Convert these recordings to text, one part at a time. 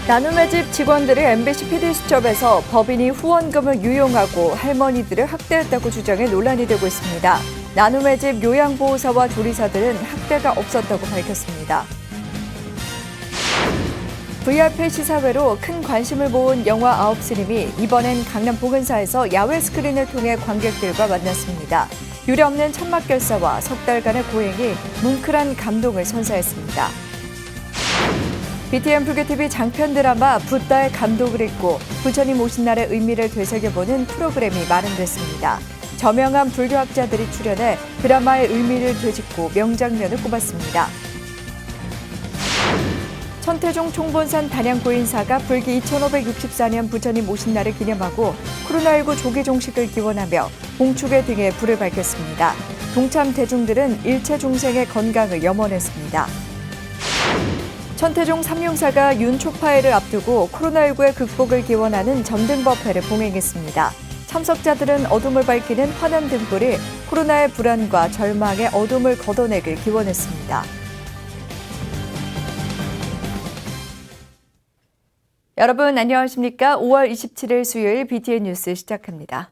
나눔의 집 직원들이 MBC PD수첩에서 법인이 후원금을 유용하고 할머니들을 학대했다고 주장해 논란이 되고 있습니다. 나눔의 집 요양보호사와 조리사들은 학대가 없었다고 밝혔습니다. VRP 시사회로 큰 관심을 모은 영화 9스님이 이번엔 강남 보건사에서 야외 스크린을 통해 관객들과 만났습니다. 유례없는 천막결사와 석 달간의 고행이 뭉클한 감동을 선사했습니다. BTN 불교TV 장편 드라마 붓다의 감독을 읽고 부처님 오신 날의 의미를 되새겨보는 프로그램이 마련됐습니다. 저명한 불교학자들이 출연해 드라마의 의미를 되짚고 명장면을 꼽았습니다. 천태종 총본산 단양고인사가 불기 2564년 부처님 오신 날을 기념하고 코로나19 조기 종식을 기원하며 봉축회 등에 불을 밝혔습니다. 동참 대중들은 일체 중생의 건강을 염원했습니다. 천태종 삼룡사가 윤초파회를 앞두고 코로나19의 극복을 기원하는 점등법회를 봉행했습니다. 참석자들은 어둠을 밝히는 환한 등불이 코로나의 불안과 절망의 어둠을 걷어내길 기원했습니다. 여러분 안녕하십니까? 5월 27일 수요일 BTN 뉴스 시작합니다.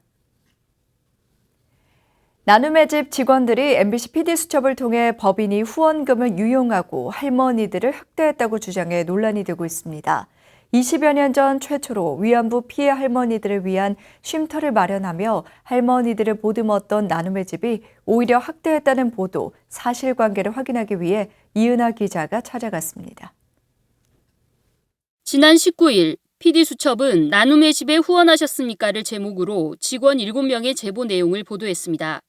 나눔의 집 직원들이 MBC PD수첩을 통해 법인이 후원금을 유용하고 할머니들을 학대했다고 주장해 논란이 되고 있습니다. 20여 년 전 최초로 위안부 피해 할머니들을 위한 쉼터를 마련하며 할머니들을 보듬었던 나눔의 집이 오히려 학대했다는 보도, 사실관계를 확인하기 위해 이은하 기자가 찾아갔습니다. 지난 19일 PD수첩은 나눔의 집에 후원하셨습니까를 제목으로 직원 7명의 제보 내용을 보도했습니다.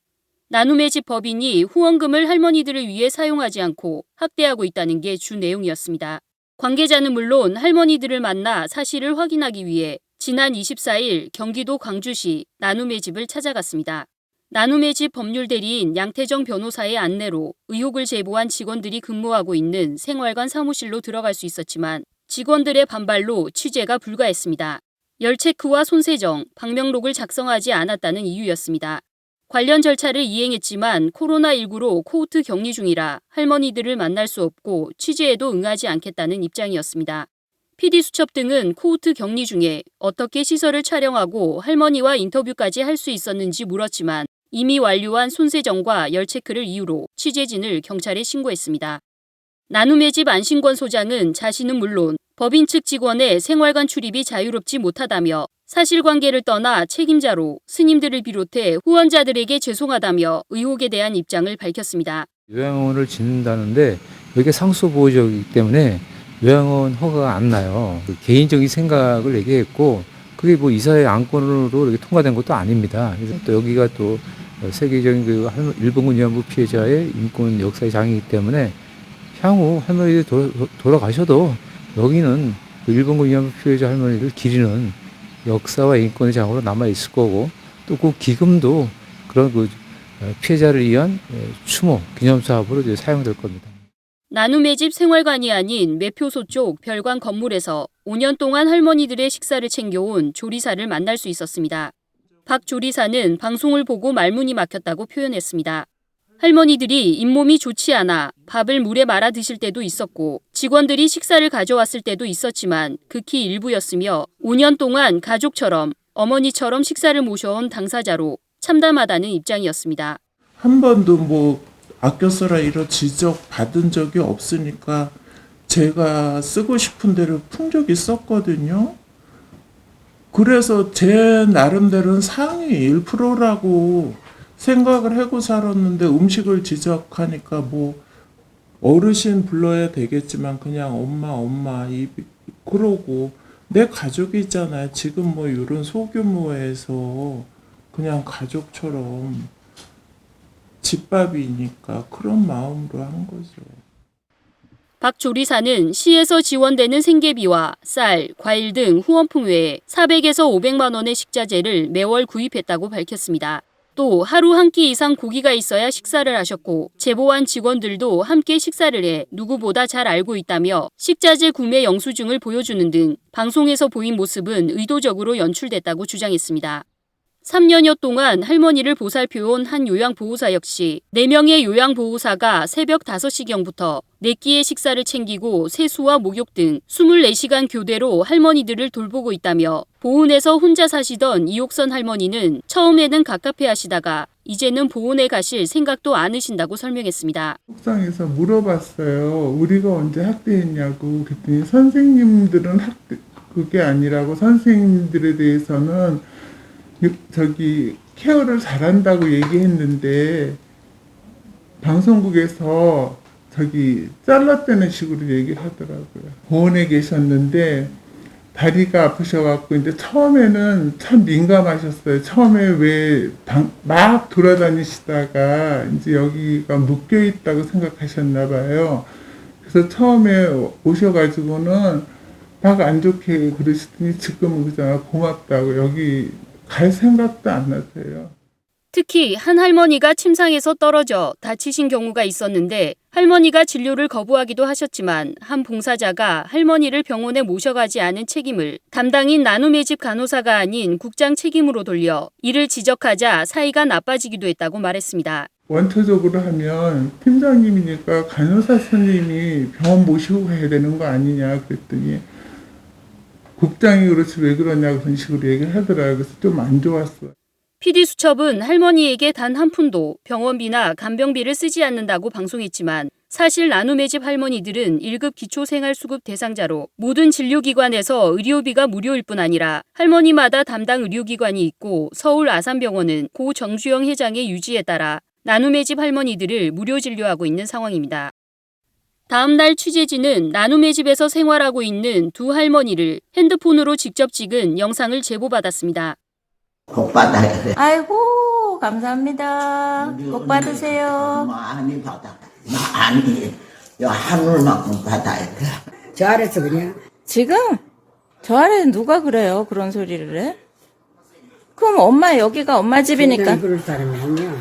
나눔의 집 법인이 후원금을 할머니들을 위해 사용하지 않고 학대하고 있다는 게 주 내용이었습니다. 관계자는 물론 할머니들을 만나 사실을 확인하기 위해 지난 24일 경기도 광주시 나눔의 집을 찾아갔습니다. 나눔의 집 법률대리인 양태정 변호사의 안내로 의혹을 제보한 직원들이 근무하고 있는 생활관 사무실로 들어갈 수 있었지만 직원들의 반발로 취재가 불가했습니다. 열 체크와 손세정, 방명록을 작성하지 않았다는 이유였습니다. 관련 절차를 이행했지만 코로나19로 코호트 격리 중이라 할머니들을 만날 수 없고 취재에도 응하지 않겠다는 입장이었습니다. PD수첩 등은 코호트 격리 중에 어떻게 시설을 촬영하고 할머니와 인터뷰까지 할 수 있었는지 물었지만 이미 완료한 손세정과 열 체크를 이유로 취재진을 경찰에 신고했습니다. 나눔의 집 안신권 소장은 자신은 물론 법인 측 직원의 생활관 출입이 자유롭지 못하다며 사실관계를 떠나 책임자로 스님들을 비롯해 후원자들에게 죄송하다며 의혹에 대한 입장을 밝혔습니다. 요양원을 짓는다는데 이게 상수보호지역이기 때문에 요양원 허가가 안 나요. 개인적인 생각을 얘기했고 그게 뭐 이사회 안건으로 이렇게 통과된 것도 아닙니다. 그래서 또 여기가 또 세계적인 그 일본군 위안부 피해자의 인권 역사의 장이기 때문에 향후 할머니들 돌아가셔도 여기는 그 일본군 위안부 피해자 할머니를 기리는 역사와 인권의 장으로 남아 있을 거고 또 그 기금도 그런 그 피해자를 위한 추모 기념 사업으로 이제 사용될 겁니다. 나눔의 집 생활관이 아닌 매표소 쪽 별관 건물에서 5년 동안 할머니들의 식사를 챙겨온 조리사를 만날 수 있었습니다. 박 조리사는 방송을 보고 말문이 막혔다고 표현했습니다. 할머니들이 잇몸이 좋지 않아 밥을 물에 말아 드실 때도 있었고 직원들이 식사를 가져왔을 때도 있었지만 극히 일부였으며 5년 동안 가족처럼 어머니처럼 식사를 모셔온 당사자로 참담하다는 입장이었습니다. 한 번도 뭐 아껴 써라 이런 지적 받은 적이 없으니까 제가 쓰고 싶은 대로 풍족히 썼거든요. 그래서 제 나름대로는 상위 1%라고 생각을 하고 살았는데 음식을 지적하니까 뭐 어르신 불러야 되겠지만 그냥 엄마 그러고 내 가족이잖아요. 지금 뭐 이런 소규모에서 그냥 가족처럼 집밥이니까 그런 마음으로 한 거죠. 박 조리사는 시에서 지원되는 생계비와 쌀, 과일 등 후원품 외에 400에서 500만 원의 식자재를 매월 구입했다고 밝혔습니다. 또 하루 한 끼 이상 고기가 있어야 식사를 하셨고 제보한 직원들도 함께 식사를 해 누구보다 잘 알고 있다며 식자재 구매 영수증을 보여주는 등 방송에서 보인 모습은 의도적으로 연출됐다고 주장했습니다. 3년여 동안 할머니를 보살펴온 한 요양보호사 역시 4명의 요양보호사가 새벽 5시경부터 4끼의 식사를 챙기고 세수와 목욕 등 24시간 교대로 할머니들을 돌보고 있다며 보은에서 혼자 사시던 이옥선 할머니는 처음에는 갑갑해 하시다가 이제는 보은에 가실 생각도 않으신다고 설명했습니다. 속상해서 물어봤어요. 우리가 언제 학대했냐고. 그랬더니 선생님들은 그게 아니라고, 선생님들에 대해서는 케어를 잘한다고 얘기했는데 방송국에서 잘랐다는 식으로 얘기를 하더라고요. 보원에 계셨는데 다리가 아프셔갖고 이제 처음에는 참 민감하셨어요. 처음에 왜 막 돌아다니시다가 이제 여기가 묶여 있다고 생각하셨나 봐요. 그래서 처음에 오셔가지고는 막 안 좋게 그러시더니 지금은 그잖아, 고맙다고. 여기 갈 생각도 안 나세요. 특히 한 할머니가 침상에서 떨어져 다치신 경우가 있었는데 할머니가 진료를 거부하기도 하셨지만 한 봉사자가 할머니를 병원에 모셔가지 않은 책임을 담당인 나눔의 집 간호사가 아닌 국장 책임으로 돌려 이를 지적하자 사이가 나빠지기도 했다고 말했습니다. 원초적으로 하면 팀장님이니까 간호사 선생님이 병원 모시고 가야 되는 거 아니냐 그랬더니 국장이 그렇지 왜 그러냐 그런 식으로 얘기를 하더라고요. 그래서 좀 안 좋았어요. PD수첩은 할머니에게 단 한 푼도 병원비나 간병비를 쓰지 않는다고 방송했지만 사실 나눔의 집 할머니들은 1급 기초생활수급 대상자로 모든 진료기관에서 의료비가 무료일 뿐 아니라 할머니마다 담당 의료기관이 있고 서울 아산병원은 고 정주영 회장의 유지에 따라 나눔의 집 할머니들을 무료 진료하고 있는 상황입니다. 다음 날 취재진은 나눔의 집에서 생활하고 있는 두 할머니를 핸드폰으로 직접 찍은 영상을 제보받았습니다. 복 받아야 돼. 아이고, 감사합니다. 복 받으세요. 많이 받아. 많이. 하늘만큼 받아야 돼. 잘했어 그냥. 지금? 저 아래 누가 그래요? 그런 소리를 해? 그럼 여기가 엄마 집이니까. 그럴 사람이 아니야.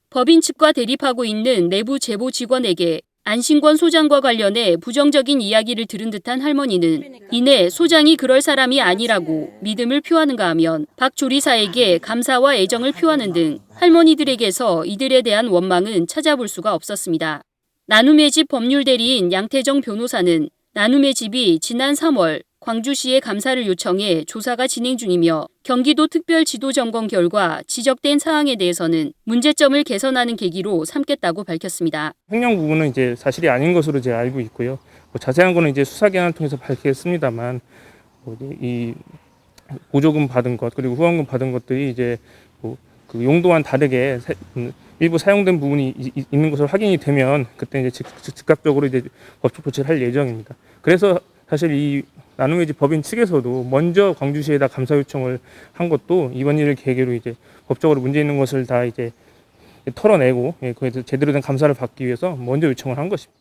법인 측과 대립하고 있는 내부 제보 직원에게 안신권 소장과 관련해 부정적인 이야기를 들은 듯한 할머니는 이내 소장이 그럴 사람이 아니라고 믿음을 표하는가 하면 박 조리사에게 감사와 애정을 표하는 등 할머니들에게서 이들에 대한 원망은 찾아볼 수가 없었습니다. 나눔의 집 법률대리인 양태정 변호사는 나눔의 집이 지난 3월 광주시에 감사를 요청해 조사가 진행 중이며 경기도 특별지도점검 결과 지적된 사항에 대해서는 문제점을 개선하는 계기로 삼겠다고 밝혔습니다. 횡령 부분은 이제 사실이 아닌 것으로 제가 알고 있고요. 자세한 거는 이제 수사기관을 통해서 밝히겠습니다만 이 보조금 받은 것 그리고 후원금 받은 것들이 이제 그 용도와는 다르게 일부 사용된 부분이 있는 것으로 확인이 되면 그때 이제 즉각적으로 이제 법적 조치를 할 예정입니다. 그래서 사실 이 나눔의 집 법인 측에서도 먼저 광주시에다 감사 요청을 한 것도 이번 일을 계기로 이제 법적으로 문제 있는 것을 다 이제 털어내고 그에 제대로 된 감사를 받기 위해서 먼저 요청을 한 것입니다.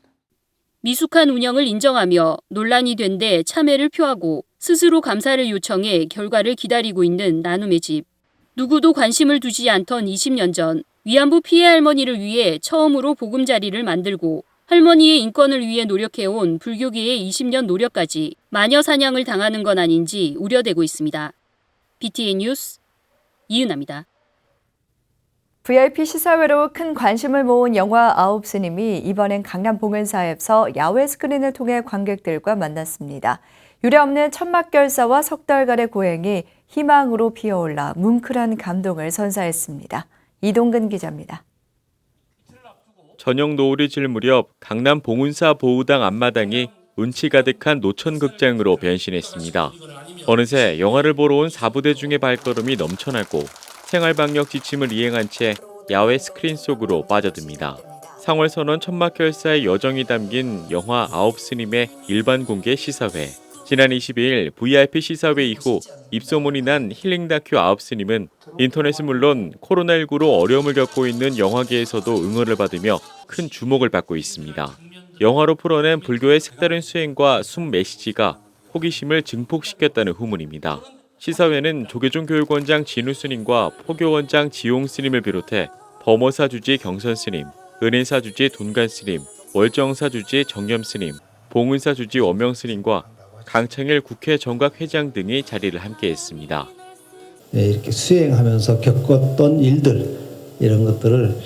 미숙한 운영을 인정하며 논란이 된 데 참회를 표하고 스스로 감사를 요청해 결과를 기다리고 있는 나눔의 집. 누구도 관심을 두지 않던 20년 전 위안부 피해 할머니를 위해 처음으로 보금자리를 만들고 할머니의 인권을 위해 노력해온 불교계의 20년 노력까지 마녀 사냥을 당하는 건 아닌지 우려되고 있습니다. BTN 뉴스 이은아입니다. VIP 시사회로 큰 관심을 모은 영화 아홉스님이 이번엔 강남 봉은사에서 야외 스크린을 통해 관객들과 만났습니다. 유례없는 천막결사와 석 달간의 고행이 희망으로 피어올라 뭉클한 감동을 선사했습니다. 이동근 기자입니다. 저녁 노을이 질 무렵 강남 봉은사 보우당 앞마당이 운치 가득한 노천극장으로 변신했습니다. 어느새 영화를 보러 온 4부대 중의 발걸음이 넘쳐나고 생활방역 지침을 이행한 채 야외 스크린 속으로 빠져듭니다. 상월선언 천막결사의 여정이 담긴 영화 아홉스님의 일반 공개 시사회. 지난 22일 VIP 시사회 이후 입소문이 난 힐링 다큐 아홉스님은 인터넷은 물론 코로나19로 어려움을 겪고 있는 영화계에서도 응원을 받으며 큰 주목을 받고 있습니다. 영화로 풀어낸 불교의 색다른 수행과 숨 메시지가 호기심을 증폭시켰다는 후문입니다. 시사회는 조계종 교육원장 진우 스님과 포교원장 지용 스님을 비롯해 범어사 주지 경선 스님, 은혜사 주지 돈간 스님, 월정사 주지 정념 스님, 봉은사 주지 원명 스님과 강창일 국회 정각회장 등이 자리를 함께했습니다. 이렇게 수행하면서 겪었던 일들 이런 것들을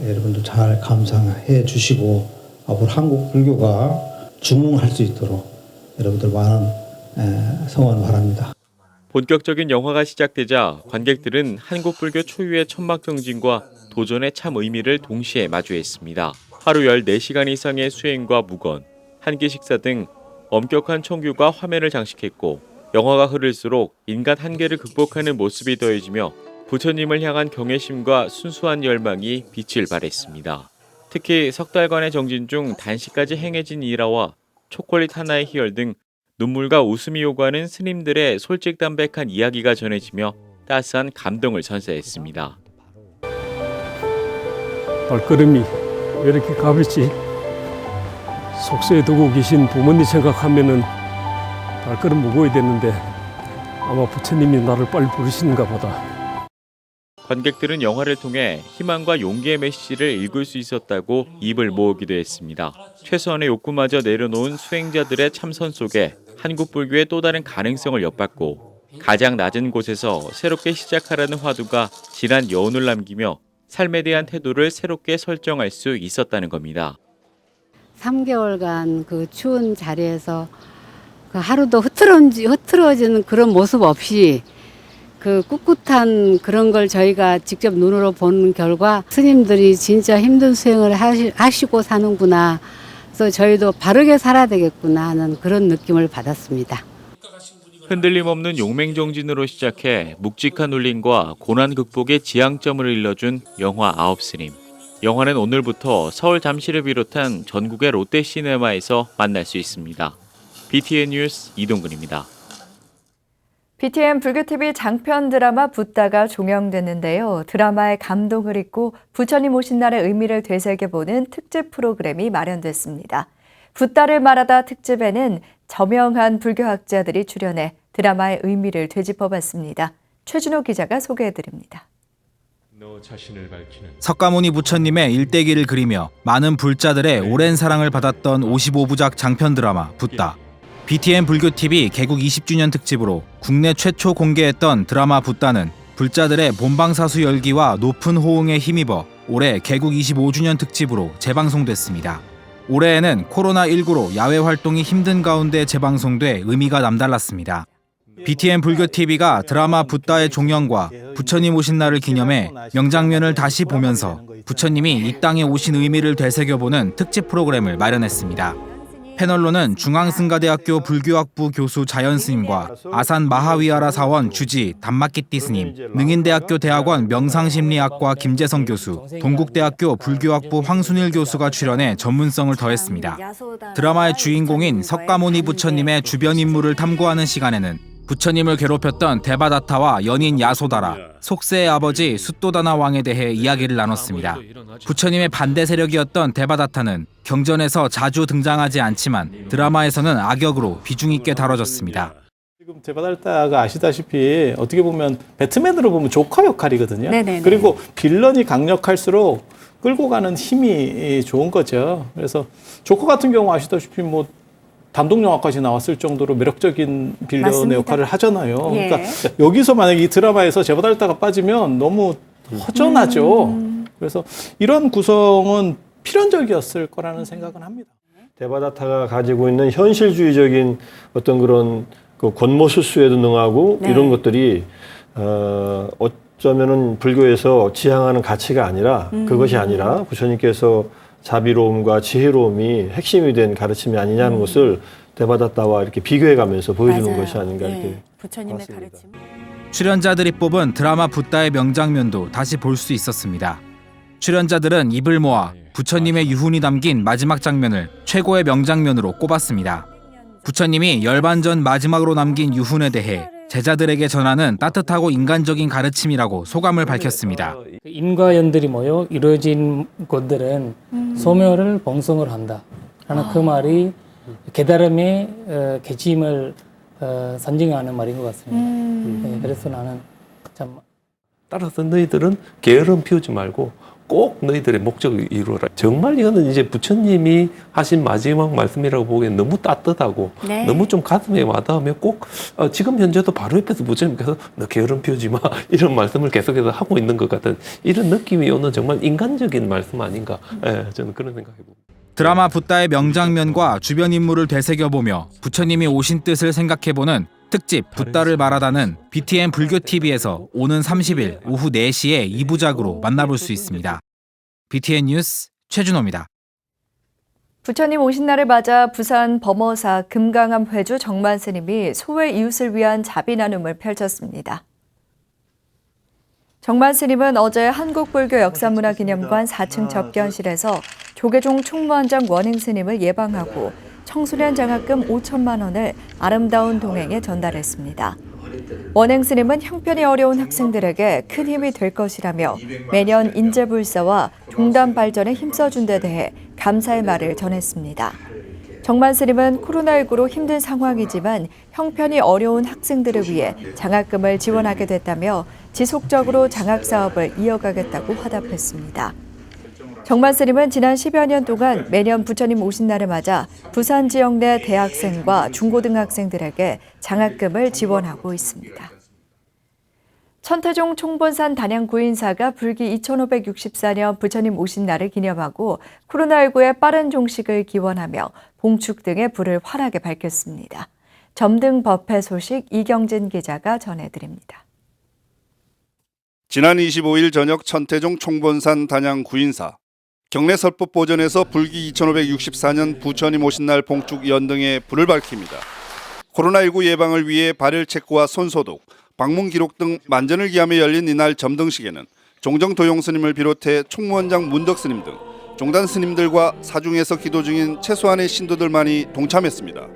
여러분들 잘 감상해 주시고 앞으로 한국 불교가 중흥할 수 있도록 여러분들 많은 성원 바랍니다. 본격적인 영화가 시작되자 관객들은 한국 불교 초유의 천막경진과 도전의 참 의미를 동시에 마주했습니다. 하루 14시간 이상의 수행과 묵언, 한 끼 식사 등 엄격한 청규가 화면을 장식했고 영화가 흐를수록 인간 한계를 극복하는 모습이 더해지며 부처님을 향한 경외심과 순수한 열망이 빛을 발했습니다. 특히 석 달간의 정진 중 단시까지 행해진 일화와 초콜릿 하나의 희열 등 눈물과 웃음이 오가는 스님들의 솔직담백한 이야기가 전해지며 따스한 감동을 선사했습니다. 발걸음이 왜 이렇게 가볍지? 속세에 두고 계신 부모님 생각하면은 발걸음 무거워야 되는데 아마 부처님이 나를 빨리 부르시는가 보다. 관객들은 영화를 통해 희망과 용기의 메시지를 읽을 수 있었다고 입을 모으기도 했습니다. 최소한의 욕구마저 내려놓은 수행자들의 참선 속에 한국 불교의 또 다른 가능성을 엿봤고 가장 낮은 곳에서 새롭게 시작하라는 화두가 진한 여운을 남기며 삶에 대한 태도를 새롭게 설정할 수 있었다는 겁니다. 3개월간 그 추운 자리에서 그 하루도 흐트러지는 그런 모습 없이 그 꿋꿋한 그런 걸 저희가 직접 눈으로 본 결과 스님들이 진짜 힘든 수행을 하시고 사는구나. 그래서 저희도 바르게 살아야 되겠구나 하는 그런 느낌을 받았습니다. 흔들림 없는 용맹정진으로 시작해 묵직한 울림과 고난 극복의 지향점을 일러준 영화 아홉스님. 영화는 오늘부터 서울 잠실을 비롯한 전국의 롯데시네마에서 만날 수 있습니다. BTN 뉴스 이동근입니다. BTN 불교TV 장편 드라마 붓다가 종영됐는데요. 드라마의 감동을 잊고 부처님 오신 날의 의미를 되새겨보는 특집 프로그램이 마련됐습니다. 붓다를 말하다 특집에는 저명한 불교학자들이 출연해 드라마의 의미를 되짚어봤습니다. 최준호 기자가 소개해드립니다. 석가모니 부처님의 일대기를 그리며 많은 불자들의 오랜 사랑을 받았던 55부작 장편 드라마 붓다. BTN 불교TV 개국 20주년 특집으로 국내 최초 공개했던 드라마 붓다는 불자들의 본방사수 열기와 높은 호응에 힘입어 올해 개국 25주년 특집으로 재방송됐습니다. 올해에는 코로나19로 야외 활동이 힘든 가운데 재방송돼 의미가 남달랐습니다. BTN 불교TV가 드라마 붓다의 종영과 부처님 오신 날을 기념해 명장면을 다시 보면서 부처님이 이 땅에 오신 의미를 되새겨보는 특집 프로그램을 마련했습니다. 패널로는 중앙승가대학교 불교학부 교수 자연 스님과 아산 마하위하라 사원 주지 담마키띠 스님, 능인대학교 대학원 명상심리학과 김재성 교수, 동국대학교 불교학부 황순일 교수가 출연해 전문성을 더했습니다. 드라마의 주인공인 석가모니 부처님의 주변 인물을 탐구하는 시간에는 부처님을 괴롭혔던 데바다타와 연인 야소다라, 속세의 아버지 숫도다나 왕에 대해 이야기를 나눴습니다. 부처님의 반대 세력이었던 데바다타는 경전에서 자주 등장하지 않지만 드라마에서는 악역으로 비중 있게 다뤄졌습니다. 지금 데바다타가 아시다시피 어떻게 보면 배트맨으로 보면 조커 역할이거든요. 네네네. 그리고 빌런이 강력할수록 끌고 가는 힘이 좋은 거죠. 그래서 조커 같은 경우 아시다시피 뭐 단독 영화까지 나왔을 정도로 매력적인 빌런의 맞습니다. 역할을 하잖아요. 예. 그러니까 여기서 만약에 이 드라마에서 데바다타가 빠지면 너무 허전하죠. 그래서 이런 구성은 필연적이었을 거라는 생각은 합니다. 데바다타가 가지고 있는 현실주의적인 어떤 그런 그 권모술수에도 능하고 네. 이런 것들이 어쩌면은 불교에서 지향하는 가치가 아니라 그것이 아니라 부처님께서 자비로움과 지혜로움이 핵심이 된 가르침이 아니냐는 것을 데바다타와 이렇게 비교해가면서 보여주는 맞아요. 것이 아닌가 이렇게 네. 부처님의 봤습니다. 가르침. 출연자들이 뽑은 드라마 붓다의 명장면도 다시 볼 수 있었습니다. 출연자들은 입을 모아 부처님의 유훈이 담긴 마지막 장면을 최고의 명장면으로 꼽았습니다. 부처님이 열반전 마지막으로 남긴 유훈에 대해 제자들에게 전하는 따뜻하고 인간적인 가르침이라고 소감을 밝혔습니다. 인과연들이 모여 이루어진 곳들은 소멸을 봉성을 한다 라는 그 말이 깨달음의 개침을 상징하는 말인 것 같습니다. 네, 그래서 나는 참 따라서 너희들은 게으름 피우지 말고 꼭 너희들의 목적을 이루어라. 정말 이거는 이제 부처님이 하신 마지막 말씀이라고 보기엔 너무 따뜻하고 네. 너무 좀 가슴에 와닿으며 꼭 지금 현재도 바로 옆에서 부처님께서 너 게으름 피우지 마 이런 말씀을 계속해서 하고 있는 것 같은 이런 느낌이 오는 정말 인간적인 말씀 아닌가. 예, 저는 그런 생각해 봅니다. 드라마 붓다의 명장면과 주변 인물을 되새겨보며 부처님이 오신 뜻을 생각해보는 특집 붓다를 말하다는 BTN 불교TV에서 오는 30일 오후 4시에 2부작으로 만나볼 수 있습니다. BTN 뉴스 최준호입니다. 부처님 오신 날을 맞아 부산 범어사 금강암 회주 정만 스님이 소외 이웃을 위한 자비 나눔을 펼쳤습니다. 정만 스님은 어제 한국불교역사문화기념관 4층 접견실에서 조계종 총무원장 원행 스님을 예방하고 청소년 장학금 5천만 원을 아름다운 동행에 전달했습니다. 원행 스님은 형편이 어려운 학생들에게 큰 힘이 될 것이라며 매년 인재불사와 종단 발전에 힘써준 데 대해 감사의 말을 전했습니다. 정만 스님은 코로나19로 힘든 상황이지만 형편이 어려운 학생들을 위해 장학금을 지원하게 됐다며 지속적으로 장학 사업을 이어가겠다고 화답했습니다. 정만 스님은 지난 10여 년 동안 매년 부처님 오신 날을 맞아 부산 지역 내 대학생과 중고등학생들에게 장학금을 지원하고 있습니다. 천태종 총본산 단양 구인사가 불기 2564년 부처님 오신 날을 기념하고 코로나19의 빠른 종식을 기원하며 봉축 등의 불을 환하게 밝혔습니다. 점등 법회 소식 이경진 기자가 전해드립니다. 지난 25일 저녁 천태종 총본산 단양 구인사 경내 설법보전에서 불기 2564년 부처님 오신 날 봉축 연등에 불을 밝힙니다. 코로나19 예방을 위해 발열 체크와 손소독, 방문 기록 등 만전을 기하며 열린 이날 점등식에는 종정 도용 스님을 비롯해 총무원장 문덕 스님 등 종단 스님들과 사중에서 기도 중인 최소한의 신도들만이 동참했습니다.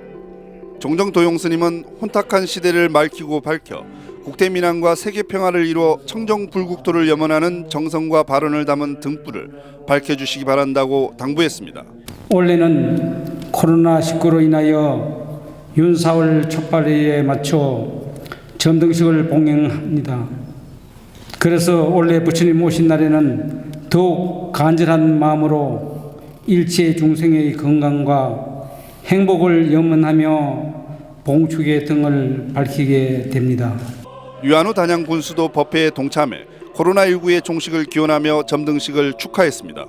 종정 도용 스님은 혼탁한 시대를 맑히고 밝혀 국태민안과 세계 평화를 이루어 청정불국토를 염원하는 정성과 발언을 담은 등불을 밝혀주시기 바란다고 당부했습니다. 올해는 코로나19로 인하여 윤사월 촉발회에 맞춰 점등식을 봉행합니다. 그래서 올해 부처님 오신 날에는 더욱 간절한 마음으로 일체 중생의 건강과 행복을 염원하며 봉축의 등을 밝히게 됩니다. 유한우 단양 군수도 법회에 동참해 코로나19의 종식을 기원하며 점등식을 축하했습니다.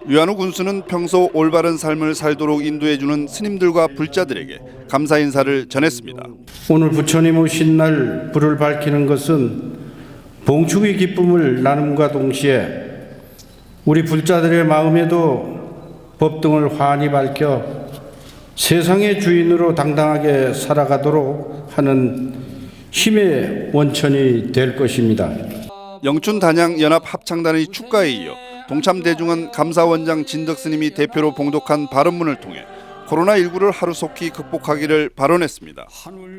유한우 군수는 평소 올바른 삶을 살도록 인도해주는 스님들과 불자들에게 감사 인사를 전했습니다. 오늘 부처님 오신 날 불을 밝히는 것은 봉축의 기쁨을 나눔과 동시에 우리 불자들의 마음에도 법등을 환히 밝혀 세상의 주인으로 당당하게 살아가도록 하는 힘의 원천이 될 것입니다. 영춘 단양 연합 합창단의 축가에 이어 동참 대중은 감사원장 진덕 스님이 대표로 봉독한 발언문을 통해 코로나19를 하루속히 극복하기를 발언했습니다.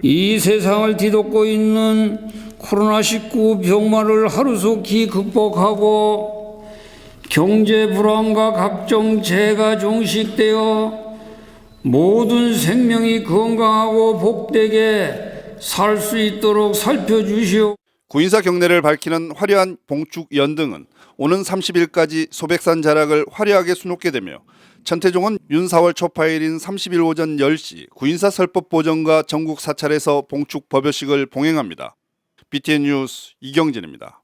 이 세상을 뒤덮고 있는 코로나19 병마를 하루속히 극복하고 경제 불안과 각종 재해가 종식되어 모든 생명이 건강하고 복되게 살 수 있도록 살펴주시오. 구인사 경내를 밝히는 화려한 봉축 연등은 오는 30일까지 소백산 자락을 화려하게 수놓게 되며 천태종은 윤사월 초파일인 30일 오전 10시 구인사 설법보전과 전국 사찰에서 봉축 법요식을 봉행합니다. BTN 뉴스 이경진입니다.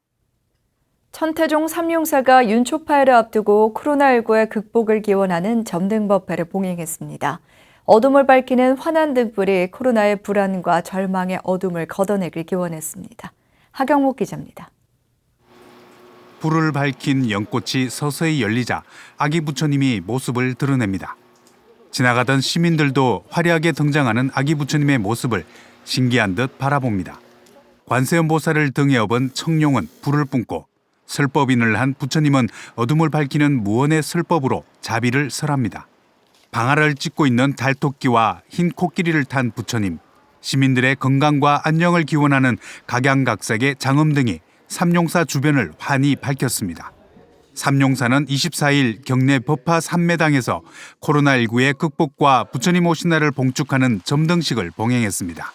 천태종 삼룡사가 윤초파일을 앞두고 코로나19의 극복을 기원하는 점등법회를 봉행했습니다. 어둠을 밝히는 환한 등불이 코로나의 불안과 절망의 어둠을 걷어내길 기원했습니다. 하경목 기자입니다. 불을 밝힌 연꽃이 서서히 열리자 아기 부처님이 모습을 드러냅니다. 지나가던 시민들도 화려하게 등장하는 아기 부처님의 모습을 신기한 듯 바라봅니다. 관세음보살을 등에 업은 청룡은 불을 뿜고 설법인을 한 부처님은 어둠을 밝히는 무언의 설법으로 자비를 설합니다. 방아를 찢고 있는 달토끼와 흰 코끼리를 탄 부처님, 시민들의 건강과 안녕을 기원하는 각양각색의 장엄 등이 삼룡사 주변을 환히 밝혔습니다. 삼룡사는 24일 경내 법화 삼매당에서 코로나19의 극복과 부처님 오신 날을 봉축하는 점등식을 봉행했습니다.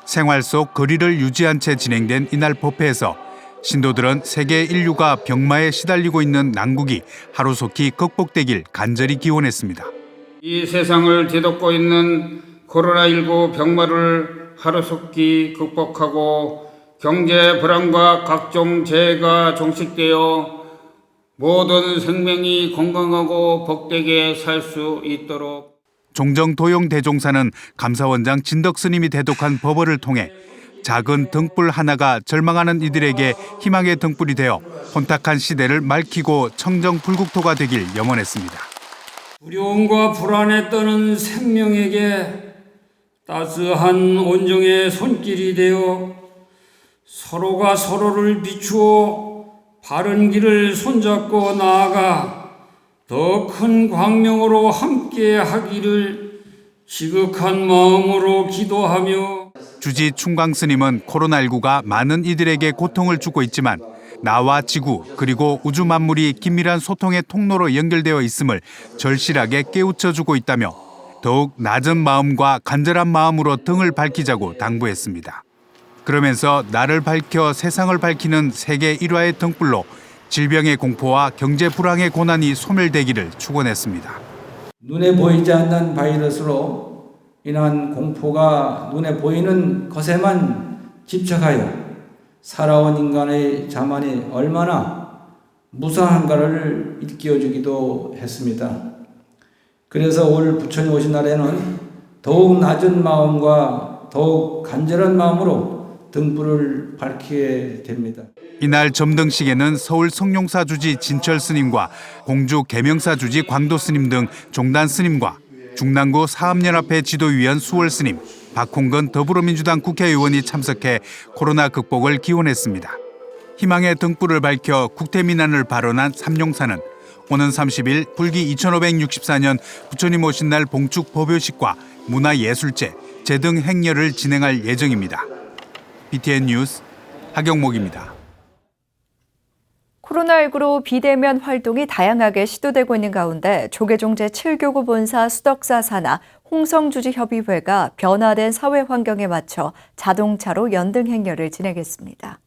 생활 속 거리를 유지한 채 진행된 이날 법회에서 신도들은 세계 인류가 병마에 시달리고 있는 난국이 하루속히 극복되길 간절히 기원했습니다. 이 세상을 뒤덮고 있는 코로나19 병마를 하루속히 극복하고 경제 불안과 각종 재해가 종식되어 모든 생명이 건강하고 복되게 살 수 있도록. 종정도용대종사는 감사원장 진덕 스님이 대독한 법어를 통해 작은 등불 하나가 절망하는 이들에게 희망의 등불이 되어 혼탁한 시대를 맑히고 청정불국토가 되길 염원했습니다. 두려움과 불안에 떠는 생명에게 따스한 온정의 손길이 되어 서로가 서로를 비추어 바른 길을 손잡고 나아가 더 큰 광명으로 함께 하기를 지극한 마음으로 기도하며 주지 충광 스님은 코로나19가 많은 이들에게 고통을 주고 있지만 나와 지구 그리고 우주 만물이 긴밀한 소통의 통로로 연결되어 있음을 절실하게 깨우쳐주고 있다며 더욱 낮은 마음과 간절한 마음으로 등을 밝히자고 당부했습니다. 그러면서 나를 밝혀 세상을 밝히는 세계 일화의 등불로 질병의 공포와 경제 불황의 고난이 소멸되기를 축원했습니다. 눈에 보이지 않는 바이러스로 인한 공포가 눈에 보이는 것에만 집착하여 살아온 인간의 자만이 얼마나 무사한가를 일깨워주기도 했습니다. 그래서 올 부처님 오신 날에는 더욱 낮은 마음과 더욱 간절한 마음으로 등불을 밝히게 됩니다. 이날 점등식에는 서울 성룡사 주지 진철 스님과 공주 계명사 주지 광도 스님 등 종단 스님과 중랑구 사업연합회 지도위원 수월 스님, 박홍근 더불어민주당 국회의원이 참석해 코로나 극복을 기원했습니다. 희망의 등불을 밝혀 국태민안을 발언한 삼룡사는 오는 30일 불기 2564년 부처님 오신 날 봉축 법요식과 문화예술제, 제등 행렬을 진행할 예정입니다. BTN 뉴스 하경목입니다. 코로나19로 비대면 활동이 다양하게 시도되고 있는 가운데 조계종 제7교구 본사 수덕사 산하 홍성주지협의회가 변화된 사회 환경에 맞춰 자동차로 연등 행렬을 진행했습니다.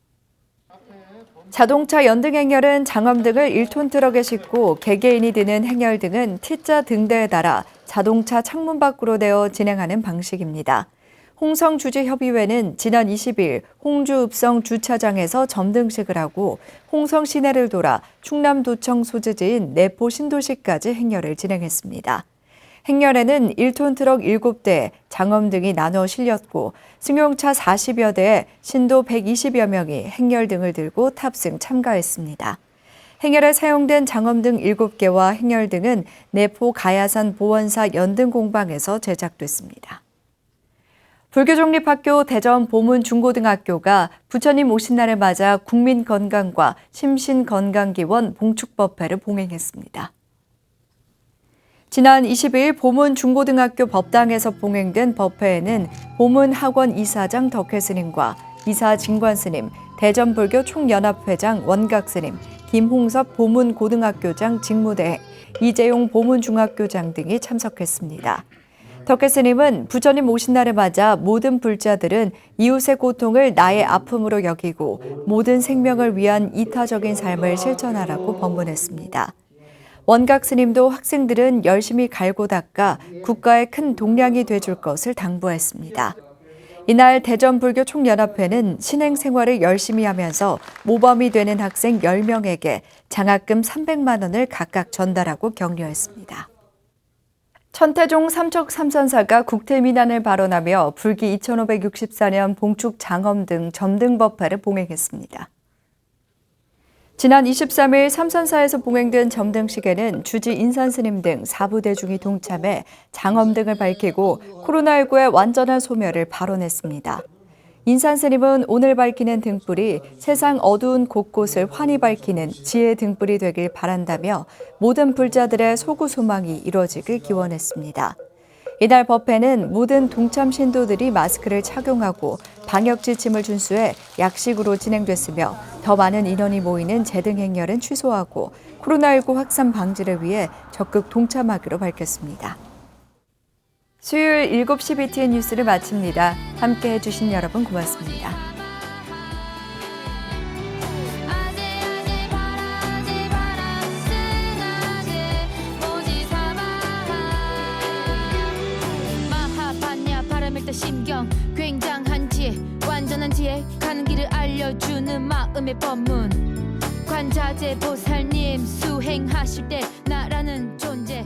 자동차 연등 행렬은 장엄 등을 1톤 트럭에 싣고 개개인이 드는 행렬 등은 T자 등대에 달아 자동차 창문 밖으로 내어 진행하는 방식입니다. 홍성주지협의회는 지난 20일 홍주읍성 주차장에서 점등식을 하고 홍성 시내를 돌아 충남도청 소재지인 내포 신도시까지 행렬을 진행했습니다. 행렬에는 1톤 트럭 7대, 장엄 등이 나눠 실렸고 승용차 40여 대에 신도 120여 명이 행렬 등을 들고 탑승 참가했습니다. 행렬에 사용된 장엄 등 7개와 행렬 등은 내포 가야산 보원사 연등 공방에서 제작됐습니다. 불교종립학교 대전 보문중고등학교가 부처님 오신 날을 맞아 국민건강과 심신건강기원 봉축법회를 봉행했습니다. 지난 20일 보문중고등학교 법당에서 봉행된 법회에는 보문학원 이사장 덕혜스님과 이사 진관스님, 대전불교 총연합회장 원각스님, 김홍섭 보문고등학교장 직무대행, 이재용 보문중학교장 등이 참석했습니다. 덕혜스님은 부처님 오신 날을 맞아 모든 불자들은 이웃의 고통을 나의 아픔으로 여기고 모든 생명을 위한 이타적인 삶을 실천하라고 법문했습니다. 원각 스님도 학생들은 열심히 갈고 닦아 국가의 큰 동량이 돼줄 것을 당부했습니다. 이날 대전불교 총연합회는 신행 생활을 열심히 하면서 모범이 되는 학생 10명에게 장학금 300만 원을 각각 전달하고 격려했습니다. 천태종 삼척삼선사가 국태민안을 발언하며 불기 2564년 봉축 장엄 등 점등법회를 봉행했습니다. 지난 23일 삼선사에서 봉행된 점등식에는 주지 인산스님 등 4부대중이 동참해 장엄 등을 밝히고 코로나19의 완전한 소멸을 발언했습니다. 인산스님은 오늘 밝히는 등불이 세상 어두운 곳곳을 환히 밝히는 지혜의 등불이 되길 바란다며 모든 불자들의 소구 소망이 이루어지길 기원했습니다. 이날 법회는 모든 동참 신도들이 마스크를 착용하고 방역 지침을 준수해 약식으로 진행됐으며 더 많은 인원이 모이는 제등 행렬은 취소하고 코로나19 확산 방지를 위해 적극 동참하기로 밝혔습니다. 수요일 7시 BTN 뉴스를 마칩니다. 함께해 주신 여러분 고맙습니다. 심경 굉장한 지혜 완전한 지혜 가는 길을 알려주는 마음의 법문 관자재 보살님 수행하실 때 나라는 존재